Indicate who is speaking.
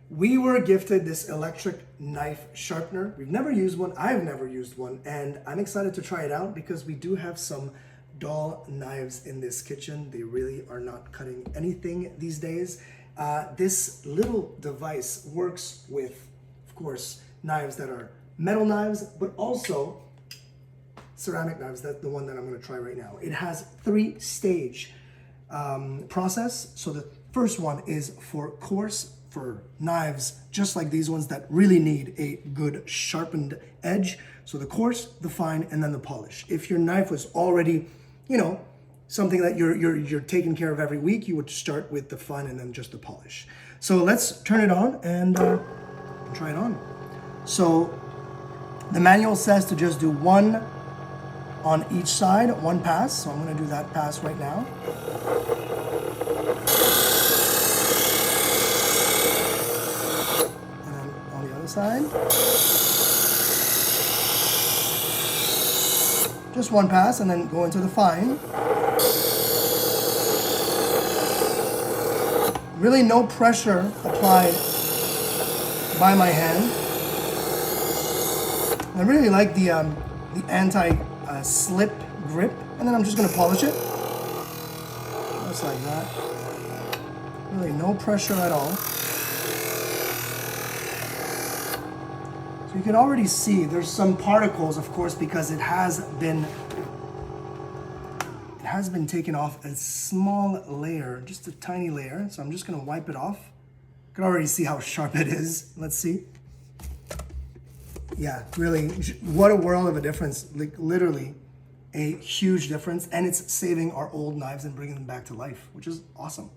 Speaker 1: We were gifted this electric knife sharpener. We've never used one, I've never used one, and I'm excited to try it out because we do have some dull knives in this kitchen. They really are not cutting anything these days. This little device works with, of course, knives that are metal knives, but also ceramic knives. That's the one that I'm gonna try right now. It has 3-stage process. So the first one is for coarse, for knives just like these ones that really need a good sharpened edge. So the coarse, the fine, and then the polish. If your knife was already, you know, something that you're taking care of every week, you would start with the fine and then just the polish. So let's turn it on and try it on. So the manual says to just do one on each side, one pass. So I'm gonna do that pass right now. Side. Just one pass and then go into the fine. Really no pressure applied by my hand. I really like the anti-slip grip, and then I'm just gonna polish it. Just like that. Really no pressure at all. You can already see there's some particles, of course, because it has been taken off a small layer, just a tiny layer. So I'm just gonna wipe it off. You can already see how sharp it is. Let's see. Yeah, really, what a world of a difference. Like literally a huge difference, and it's saving our old knives and bringing them back to life, which is awesome.